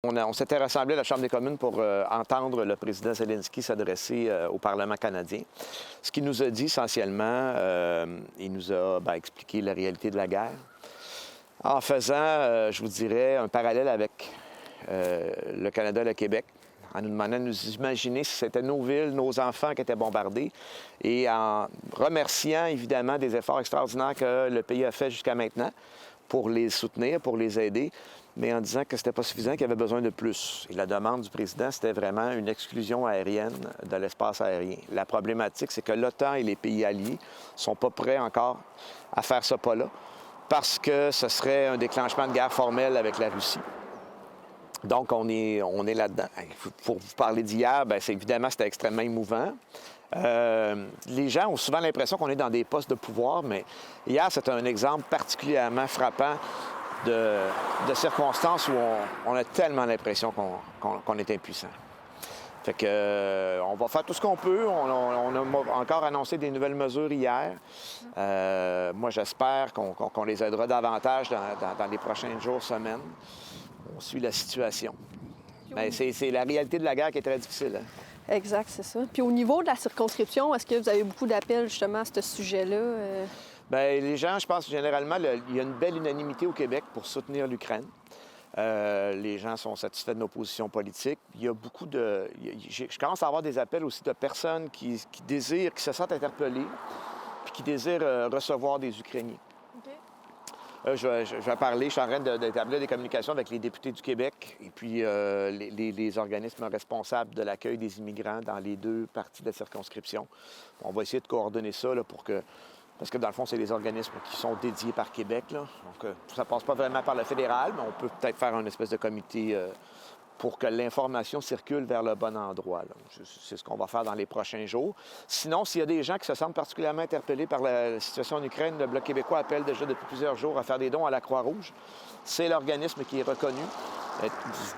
On s'était rassemblés à la Chambre des communes pour entendre le président Zelensky s'adresser au Parlement canadien. Ce qu'il nous a dit essentiellement, il nous a expliqué la réalité de la guerre en faisant, je vous dirais, un parallèle avec le Canada et le Québec, en nous demandant de nous imaginer si c'était nos villes, nos enfants qui étaient bombardés, et en remerciant évidemment des efforts extraordinaires que le pays a fait jusqu'à maintenant pour les soutenir, pour les aider, mais en disant que ce n'était pas suffisant, qu'il y avait besoin de plus. Et la demande du président, c'était vraiment une exclusion aérienne de l'espace aérien. La problématique, c'est que l'OTAN et les pays alliés ne sont pas prêts encore à faire ce pas-là, parce que ce serait un déclenchement de guerre formelle avec la Russie. Donc, on est là-dedans. Pour vous parler d'hier, évidemment, c'était extrêmement émouvant. Les gens ont souvent l'impression qu'on est dans des postes de pouvoir, mais hier, c'était un exemple particulièrement frappant de circonstances où on a tellement l'impression qu'on est impuissant. Fait que, on va faire tout ce qu'on peut. On a encore annoncé des nouvelles mesures hier. Moi, j'espère qu'on les aidera davantage dans les prochains jours, semaines. On suit la situation. Mais c'est la réalité de la guerre qui est très difficile. Hein? Exact, c'est ça. Puis au niveau de la circonscription, est-ce que vous avez beaucoup d'appels justement à ce sujet-là? Bien, les gens, je pense, généralement, il y a une belle unanimité au Québec pour soutenir l'Ukraine. Les gens sont satisfaits de nos positions politiques. Il y a beaucoup de... Je commence à avoir des appels aussi de personnes qui désirent, qui se sentent interpellées, puis qui désirent recevoir des Ukrainiens. Je vais parler, je suis en train d'établir des communications avec les députés du Québec et puis les organismes responsables de l'accueil des immigrants dans les deux parties de la circonscription. On va essayer de coordonner ça là, parce que dans le fond, c'est les organismes qui sont dédiés par Québec. Là. Donc, ça ne passe pas vraiment par le fédéral, mais on peut peut-être faire un espèce de comité pour que l'information circule vers le bon endroit. C'est ce qu'on va faire dans les prochains jours. Sinon, s'il y a des gens qui se sentent particulièrement interpellés par la situation en Ukraine, le Bloc québécois appelle déjà depuis plusieurs jours à faire des dons à la Croix-Rouge. C'est l'organisme qui est reconnu,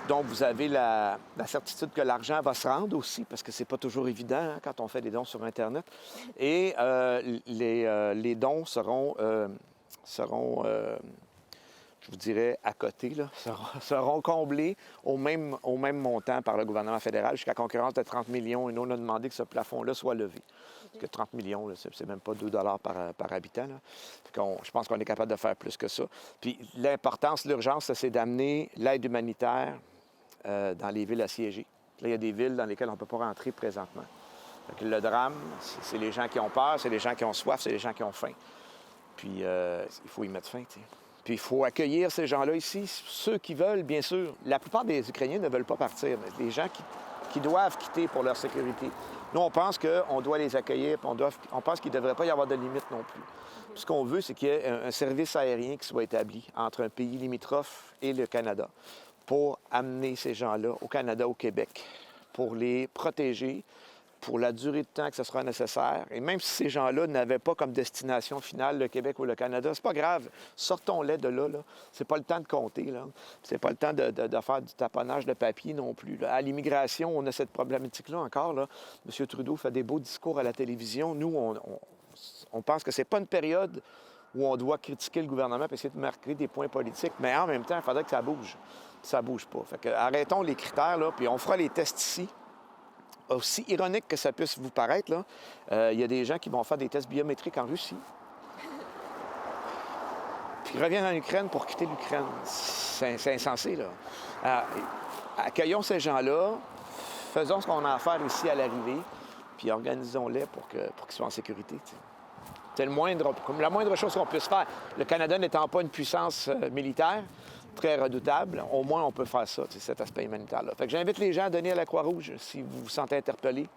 dont vous avez la certitude que l'argent va se rendre aussi, parce que c'est pas toujours évident quand on fait des dons sur Internet. Et les dons seront je vous dirais, à côté, là, seront comblés au même montant par le gouvernement fédéral jusqu'à concurrence de 30 millions. Et nous, on a demandé que ce plafond-là soit levé. Parce que 30 millions, c'est même pas 2 par habitant. Je pense qu'on est capable de faire plus que ça. Puis l'importance, l'urgence, c'est d'amener l'aide humanitaire dans les villes assiégées. Là, il y a des villes dans lesquelles on ne peut pas rentrer présentement. Le drame, c'est les gens qui ont peur, c'est les gens qui ont soif, c'est les gens qui ont faim. Puis il faut y mettre fin, tu sais. Puis il faut accueillir ces gens-là ici, ceux qui veulent, bien sûr. La plupart des Ukrainiens ne veulent pas partir, mais les gens qui doivent quitter pour leur sécurité. Nous, on pense qu'on doit les accueillir, puis on pense qu'il ne devrait pas y avoir de limite non plus. Puis ce qu'on veut, c'est qu'il y ait un service aérien qui soit établi entre un pays limitrophe et le Canada pour amener ces gens-là au Canada, au Québec, pour les protéger, pour la durée de temps que ce sera nécessaire. Et même si ces gens-là n'avaient pas comme destination finale le Québec ou le Canada, c'est pas grave. Sortons-les de là. C'est pas le temps de compter. Là. C'est pas le temps de faire du taponnage de papier non plus. Là. À l'immigration, on a cette problématique-là encore. Là. M. Trudeau fait des beaux discours à la télévision. Nous, on pense que c'est pas une période où on doit critiquer le gouvernement et essayer de marquer des points politiques. Mais en même temps, il faudrait que ça bouge. Ça bouge pas. Fait que, arrêtons les critères, là, puis on fera les tests ici. Aussi ironique que ça puisse vous paraître, il y a des gens qui vont faire des tests biométriques en Russie. Puis ils reviennent en Ukraine pour quitter l'Ukraine. C'est insensé, là. Alors, accueillons ces gens-là, faisons ce qu'on a à faire ici à l'arrivée, puis organisons-les pour qu'ils soient en sécurité. T'sais. C'est la moindre chose qu'on puisse faire. Le Canada n'étant pas une puissance militaire, très redoutable, au moins on peut faire ça, cet aspect humanitaire-là. Fait que j'invite les gens à donner à la Croix-Rouge si vous vous sentez interpellé.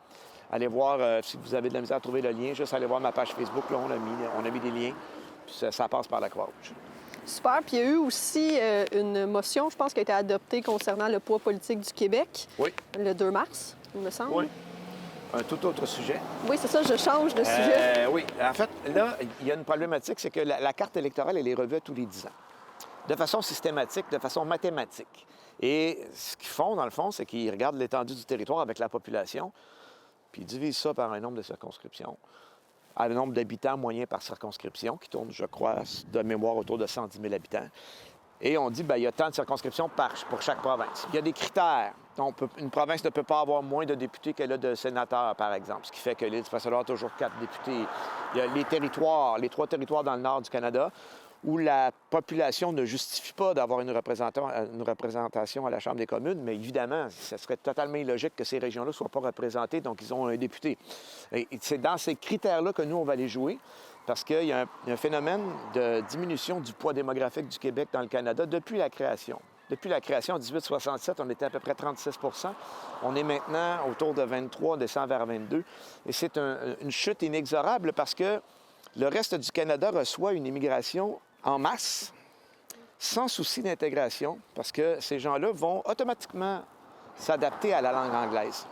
Allez voir si vous avez de la misère à trouver le lien, juste allez voir ma page Facebook, là, on a mis des liens, puis ça passe par la Croix-Rouge. Super. Puis il y a eu aussi une motion, je pense, qui a été adoptée concernant le poids politique du Québec. Oui. Le 2 mars, il me semble. Oui. Un tout autre sujet. Oui, c'est ça, je change de sujet. Oui. En fait, là, il y a une problématique, c'est que la carte électorale, elle est revue tous les 10 ans. De façon systématique, de façon mathématique. Et ce qu'ils font, dans le fond, c'est qu'ils regardent l'étendue du territoire avec la population, puis ils divisent ça par un nombre de circonscriptions, un nombre d'habitants moyens par circonscription, qui tourne, je crois, de mémoire autour de 110 000 habitants. Et on dit, bien, il y a tant de circonscriptions pour chaque province. Il y a des critères. Une province ne peut pas avoir moins de députés qu'elle a de sénateurs, par exemple, ce qui fait que l'île du Prince-Édouard a toujours 4 députés. Il y a les territoires, les 3 territoires dans le nord du Canada, où la population ne justifie pas d'avoir une représentation à la Chambre des communes, mais évidemment, ce serait totalement illogique que ces régions-là ne soient pas représentées, donc ils ont un député. Et c'est dans ces critères-là que nous, on va les jouer, parce qu'il y a un phénomène de diminution du poids démographique du Québec dans le Canada depuis la création. Depuis la création en 1867, on était à peu près 36 %. On est maintenant autour de 23, on descend vers 22. Et c'est une chute inexorable parce que le reste du Canada reçoit une immigration en masse, sans souci d'intégration, parce que ces gens-là vont automatiquement s'adapter à la langue anglaise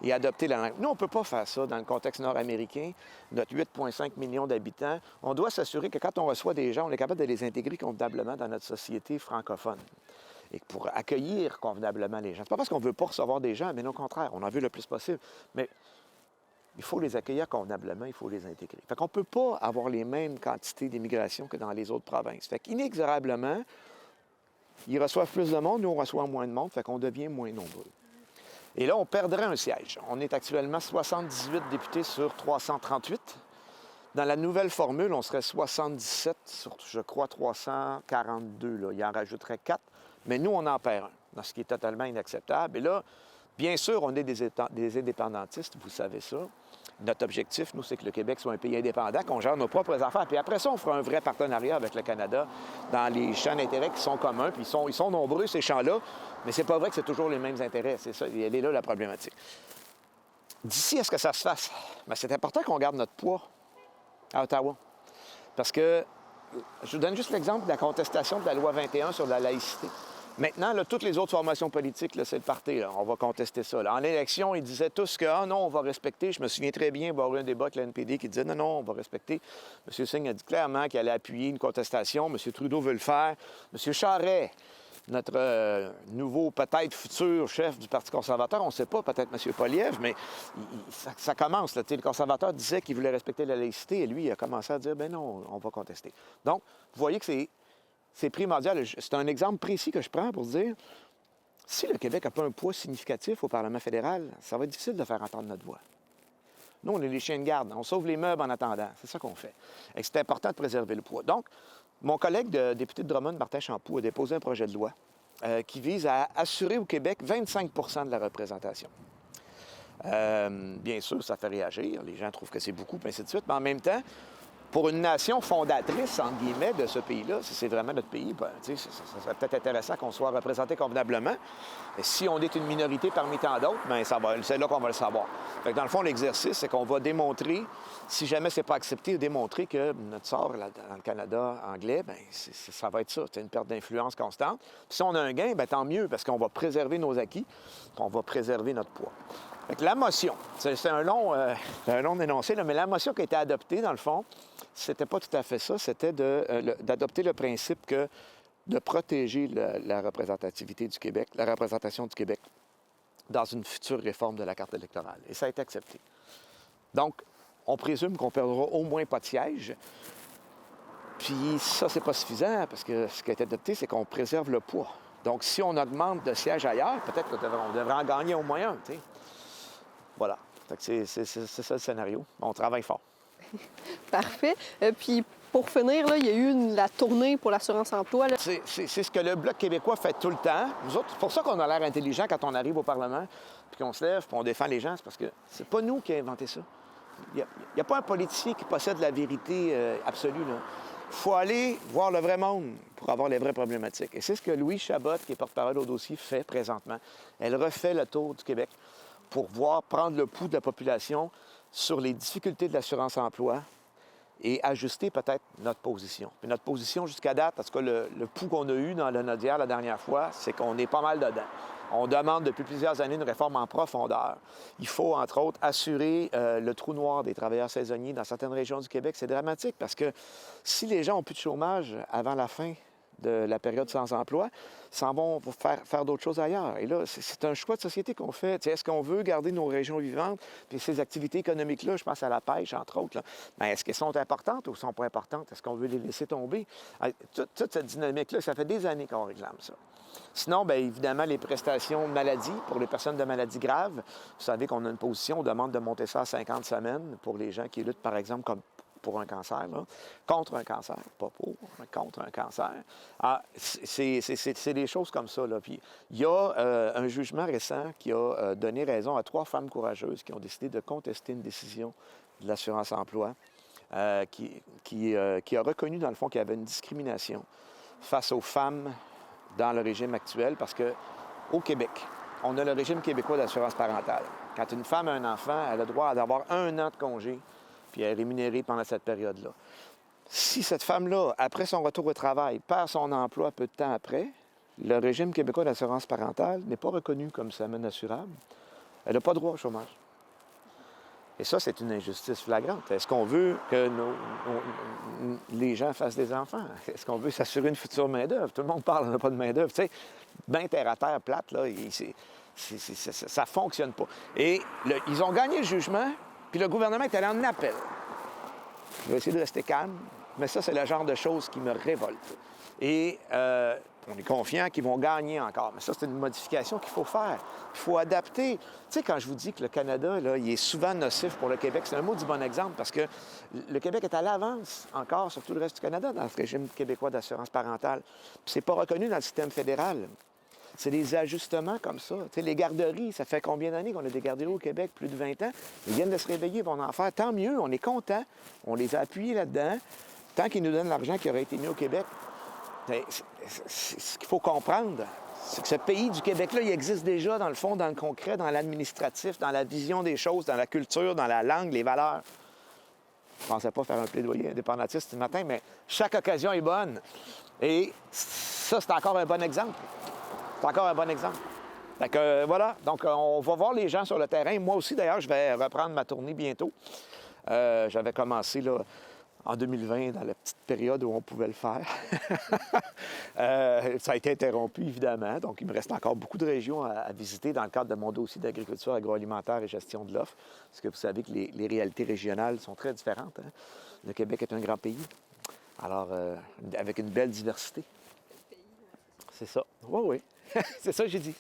et adopter la langue. Nous, on ne peut pas faire ça dans le contexte nord-américain, notre 8,5 millions d'habitants. On doit s'assurer que quand on reçoit des gens, on est capable de les intégrer convenablement dans notre société francophone et pour accueillir convenablement les gens. C'est pas parce qu'on ne veut pas recevoir des gens, mais au contraire, on en veut le plus possible. Mais il faut les accueillir convenablement, il faut les intégrer. Fait qu'on ne peut pas avoir les mêmes quantités d'immigration que dans les autres provinces. Fait qu'inexorablement, ils reçoivent plus de monde, nous, on reçoit moins de monde, fait qu'on devient moins nombreux. Et là, on perdrait un siège. On est actuellement 78 députés sur 338. Dans la nouvelle formule, on serait 77 sur, je crois, 342. Là. Il en rajouterait 4. Mais nous, on en perd un, ce qui est totalement inacceptable. Et là, bien sûr, on est des indépendantistes, vous savez ça. Notre objectif, nous, c'est que le Québec soit un pays indépendant, qu'on gère nos propres affaires. Puis après ça, on fera un vrai partenariat avec le Canada dans les champs d'intérêt qui sont communs. Puis ils sont nombreux, ces champs-là. Mais c'est pas vrai que c'est toujours les mêmes intérêts. C'est ça, elle est là la problématique. D'ici à ce que ça se fasse, bien, c'est important qu'on garde notre poids à Ottawa. Parce que, je vous donne juste l'exemple de la contestation de la loi 21 sur la laïcité. Maintenant, là, toutes les autres formations politiques, là, c'est le parti. Là. On va contester ça. Là. En élection, ils disaient tous que ah, non, on va respecter. Je me souviens très bien avoir eu un débat avec la NPD qui disait non, non, on va respecter. M. Singh a dit clairement qu'il allait appuyer une contestation. M. Trudeau veut le faire. M. Charest, notre nouveau, peut-être futur chef du Parti conservateur, on ne sait pas, peut-être M. Poilievre, mais ça commence. Là, le conservateur disait qu'il voulait respecter la laïcité et lui, il a commencé à dire ben non, on va contester. Donc, vous voyez que c'est primordial. C'est un exemple précis que je prends pour dire, si le Québec n'a pas un poids significatif au Parlement fédéral, ça va être difficile de faire entendre notre voix. Nous, on est les chiens de garde. On sauve les meubles en attendant. C'est ça qu'on fait. Et c'est important de préserver le poids. Donc, mon collègue député de Drummond, Martin Champoux, a déposé un projet de loi qui vise à assurer au Québec 25 % de la représentation. Bien sûr, ça fait réagir. Les gens trouvent que c'est beaucoup, puis ainsi de suite. Mais en même temps, pour une nation fondatrice, entre guillemets, de ce pays-là, si c'est vraiment notre pays, ben, ça serait peut-être intéressant qu'on soit représenté convenablement. Et si on est une minorité parmi tant d'autres, bien, c'est là qu'on va le savoir. Fait que dans le fond, l'exercice, c'est qu'on va démontrer, si jamais c'est pas accepté, démontrer que notre sort dans le Canada anglais, bien, ça va être ça. C'est une perte d'influence constante. Puis si on a un gain, bien, tant mieux, parce qu'on va préserver nos acquis, puis on va préserver notre poids. Fait que la motion, c'est un long énoncé, là, mais la motion qui a été adoptée, dans le fond, c'était pas tout à fait ça. C'était d'adopter le principe de protéger la représentativité du Québec, la représentation du Québec dans une future réforme de la carte électorale. Et ça a été accepté. Donc, on présume qu'on perdra au moins pas de siège. Puis ça, c'est pas suffisant, parce que ce qui a été adopté, c'est qu'on préserve le poids. Donc, si on augmente de sièges ailleurs, peut-être qu'on devrait en gagner au moins un, tu sais. Voilà. C'est ça le scénario. On travaille fort. Parfait. Puis, pour finir, là, il y a eu la tournée pour l'assurance-emploi. C'est ce que le Bloc québécois fait tout le temps. Nous autres, c'est pour ça qu'on a l'air intelligent quand on arrive au Parlement, puis qu'on se lève, puis on défend les gens. C'est parce que c'est pas nous qui avons inventé ça. Il n'y a pas un politicien qui possède la vérité absolue. Il faut aller voir le vrai monde pour avoir les vraies problématiques. Et c'est ce que Louise Chabot, qui est porte-parole au dossier, fait présentement. Elle refait le tour du Québec pour prendre le pouls de la population sur les difficultés de l'assurance-emploi et ajuster peut-être notre position. Puis notre position jusqu'à date, parce que le pouls qu'on a eu dans le Nodière la dernière fois, c'est qu'on est pas mal dedans. On demande depuis plusieurs années une réforme en profondeur. Il faut, entre autres, assurer le trou noir des travailleurs saisonniers dans certaines régions du Québec. C'est dramatique parce que si les gens n'ont plus de chômage avant la fin de la période sans emploi s'en vont pour faire d'autres choses ailleurs. Et là, c'est un choix de société qu'on fait. Est-ce qu'on veut garder nos régions vivantes? Puis ces activités économiques-là, je pense à la pêche, entre autres, là, ben, est-ce qu'elles sont importantes ou sont pas importantes? Est-ce qu'on veut les laisser tomber? Toute cette dynamique-là, ça fait des années qu'on réclame ça. Sinon, bien évidemment, les prestations de maladie pour les personnes de maladies graves. Vous savez qu'on a une position, on demande de monter ça à 50 semaines pour les gens qui luttent, par exemple, comme pour un cancer, là, contre un cancer, pas pour, mais contre un cancer. Ah, c'est des choses comme ça, là. Puis il y a un jugement récent qui a donné raison à 3 femmes courageuses qui ont décidé de contester une décision de l'assurance-emploi qui a reconnu, dans le fond, qu'il y avait une discrimination face aux femmes dans le régime actuel, parce qu'au Québec, on a le régime québécois d'assurance parentale. Quand une femme a un enfant, elle a le droit d'avoir 1 an de congé, puis elle est rémunérée pendant cette période-là. Si cette femme-là, après son retour au travail, perd son emploi peu de temps après, le régime québécois d'assurance parentale n'est pas reconnu comme semaine assurable. Elle n'a pas droit au chômage. Et ça, c'est une injustice flagrante. Est-ce qu'on veut que les gens fassent des enfants? Est-ce qu'on veut s'assurer une future main-d'œuvre? Tout le monde parle, on n'a pas de main-d'œuvre. Tu sais, bien terre à terre, plate, là, ça ne fonctionne pas. Et ils ont gagné le jugement, puis le gouvernement est allé en appel. Je vais essayer de rester calme, mais ça, c'est le genre de choses qui me révolte. Et on est confiant qu'ils vont gagner encore. Mais ça, c'est une modification qu'il faut faire. Il faut adapter. Tu sais, quand je vous dis que le Canada, là, il est souvent nocif pour le Québec, c'est un mot du bon exemple parce que le Québec est à l'avance encore sur tout le reste du Canada dans le régime québécois d'assurance parentale. Puis c'est pas reconnu dans le système fédéral. C'est des ajustements comme ça. Tu sais, les garderies, ça fait combien d'années qu'on a des garderies au Québec? Plus de 20 ans. Ils viennent de se réveiller, ils vont en faire. Tant mieux, on est contents. On les a appuyés là-dedans. Tant qu'ils nous donnent l'argent qui aurait été mis au Québec. Ce qu'il faut comprendre, c'est que ce pays du Québec-là, il existe déjà, dans le fond, dans le concret, dans l'administratif, dans la vision des choses, dans la culture, dans la langue, les valeurs. Je ne pensais pas faire un plaidoyer indépendantiste ce matin, mais chaque occasion est bonne. Et ça, c'est encore un bon exemple. C'est encore un bon exemple. Fait que, voilà, donc on va voir les gens sur le terrain. Moi aussi, d'ailleurs, je vais reprendre ma tournée bientôt. J'avais commencé là, en 2020, dans la petite période où on pouvait le faire. Ça a été interrompu, évidemment. Donc, il me reste encore beaucoup de régions à visiter dans le cadre de mon dossier d'agriculture agroalimentaire et gestion de l'offre. Parce que vous savez que les réalités régionales sont très différentes. Hein? Le Québec est un grand pays. Alors, avec une belle diversité. C'est ça. Oui, oui. C'est ça que j'ai dit.